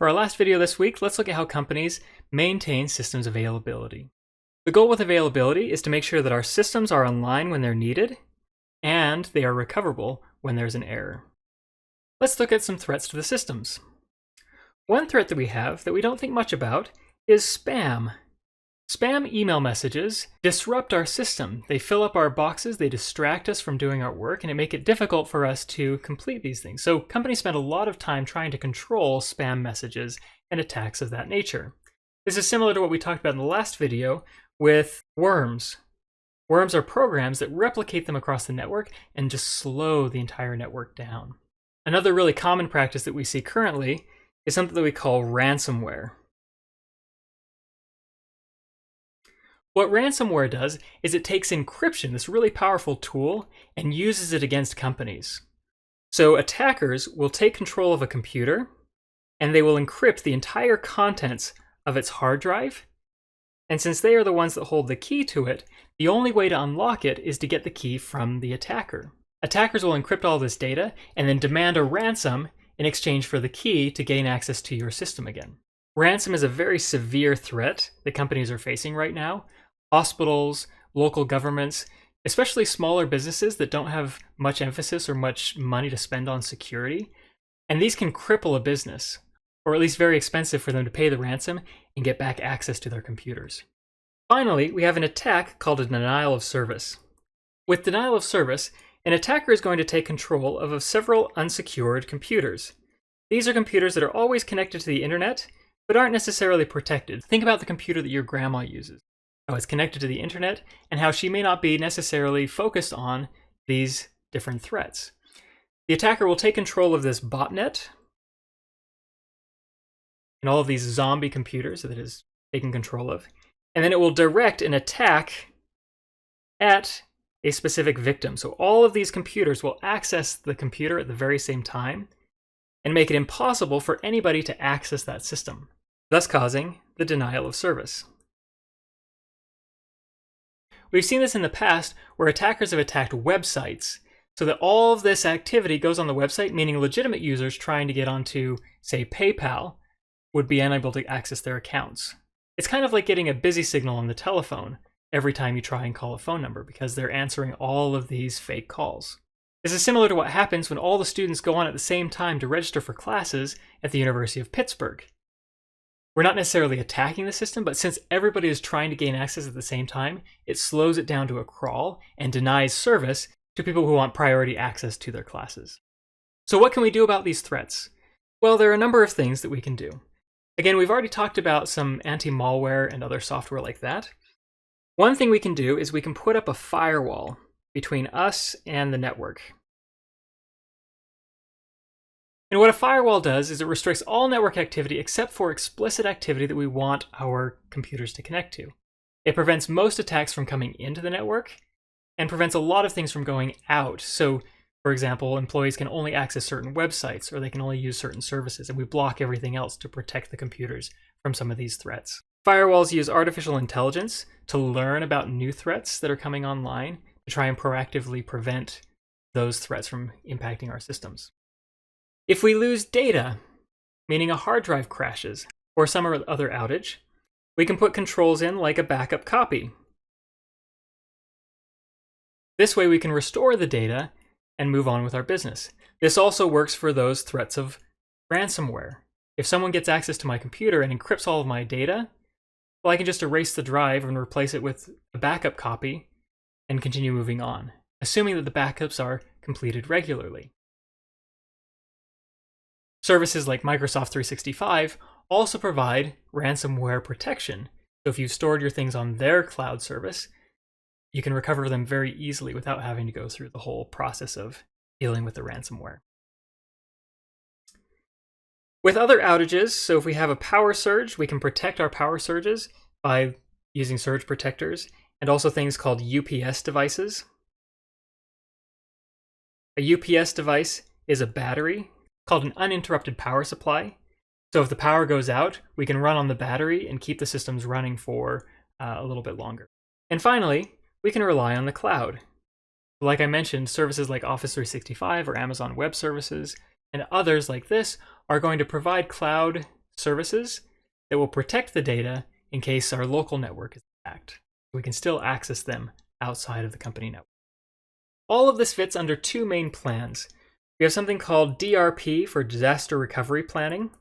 For our last video this week, let's look at how companies maintain systems availability. The goal with availability is to make sure that our systems are online when they're needed, and they are recoverable when there's an error. Let's look at some threats to the systems. One threat that we have that we don't think much about is spam. Spam email messages disrupt our system. They fill up our boxes, they distract us from doing our work, and they make it difficult for us to complete these things. So companies spend a lot of time trying to control spam messages and attacks of that nature. This is similar to what we talked about in the last video with worms. Worms are programs that replicate them across the network and just slow the entire network down. Another really common practice that we see currently is something that we call ransomware. What ransomware does is it takes encryption, this really powerful tool, and uses it against companies. So attackers will take control of a computer, and they will encrypt the entire contents of its hard drive. And since they are the ones that hold the key to it, the only way to unlock it is to get the key from the attacker. Attackers will encrypt all this data and then demand a ransom in exchange for the key to gain access to your system again. Ransom is a very severe threat that companies are facing right now. Hospitals, local governments, especially smaller businesses that don't have much emphasis or much money to spend on security. And these can cripple a business, or at least very expensive for them to pay the ransom and get back access to their computers. Finally, we have an attack called a denial of service. With denial of service, an attacker is going to take control of several unsecured computers. These are computers that are always connected to the internet, but aren't necessarily protected. Think about the computer that your grandma uses, how it's connected to the internet, and how she may not be necessarily focused on these different threats. The attacker will take control of this botnet and all of these zombie computers that it is taking control of, and then it will direct an attack at a specific victim. So all of these computers will access the computer at the very same time and make it impossible for anybody to access that system, thus causing the denial of service. We've seen this in the past where attackers have attacked websites so that all of this activity goes on the website, meaning legitimate users trying to get onto, say, PayPal would be unable to access their accounts. It's kind of like getting a busy signal on the telephone every time you try and call a phone number because they're answering all of these fake calls. This is similar to what happens when all the students go on at the same time to register for classes at the University of Pittsburgh. We're not necessarily attacking the system, but since everybody is trying to gain access at the same time, it slows it down to a crawl and denies service to people who want priority access to their classes. So what can we do about these threats? Well, there are a number of things that we can do. Again, we've already talked about some anti-malware and other software like that. One thing we can do is we can put up a firewall between us and the network. And what a firewall does is it restricts all network activity except for explicit activity that we want our computers to connect to. It prevents most attacks from coming into the network and prevents a lot of things from going out. So, for example, employees can only access certain websites or they can only use certain services, and we block everything else to protect the computers from some of these threats. Firewalls use artificial intelligence to learn about new threats that are coming online to try and proactively prevent those threats from impacting our systems. If we lose data, meaning a hard drive crashes or some other outage, we can put controls in like a backup copy. This way we can restore the data and move on with our business. This also works for those threats of ransomware. If someone gets access to my computer and encrypts all of my data, well, I can just erase the drive and replace it with a backup copy and continue moving on, assuming that the backups are completed regularly. Services like Microsoft 365 also provide ransomware protection. So if you've stored your things on their cloud service, you can recover them very easily without having to go through the whole process of dealing with the ransomware. With other outages, so if we have a power surge, we can protect our power surges by using surge protectors and also things called UPS devices. A UPS device is a battery called an uninterrupted power supply. So if the power goes out, we can run on the battery and keep the systems running for a little bit longer. And finally, we can rely on the cloud. Like I mentioned, services like Office 365 or Amazon Web Services and others like this are going to provide cloud services that will protect the data in case our local network is attacked. We can still access them outside of the company network. All of this fits under two main plans. We have something called DRP for disaster recovery planning.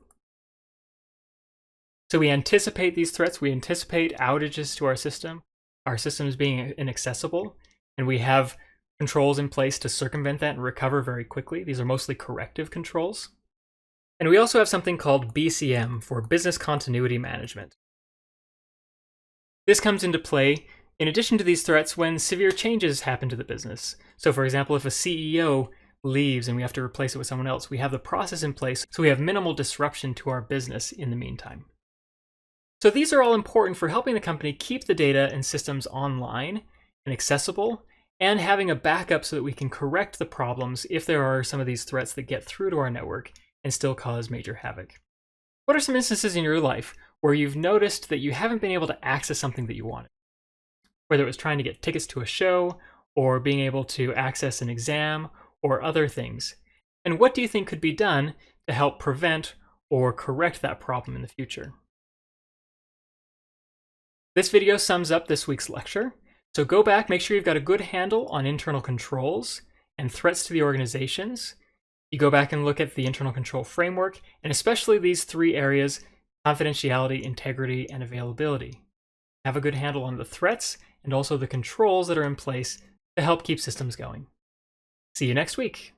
So we anticipate these threats, we anticipate outages to our systems being inaccessible, and we have controls in place to circumvent that and recover very quickly. These are mostly corrective controls. And we also have something called BCM for business continuity management. This comes into play in addition to these threats when severe changes happen to the business. So for example, if a CEO leaves and we have to replace it with someone else, we have the process in place so we have minimal disruption to our business in the meantime. So these are all important for helping the company keep the data and systems online and accessible, and having a backup so that we can correct the problems if there are some of these threats that get through to our network and still cause major havoc. What are some instances in your life where you've noticed that you haven't been able to access something that you wanted? Whether it was trying to get tickets to a show, or being able to access an exam, or other things. And what do you think could be done to help prevent or correct that problem in the future? This video sums up this week's lecture. So go back, make sure you've got a good handle on internal controls and threats to the organizations. You go back and look at the internal control framework, and especially these three areas: confidentiality, integrity, and availability. Have a good handle on the threats and also the controls that are in place to help keep systems going. See you next week.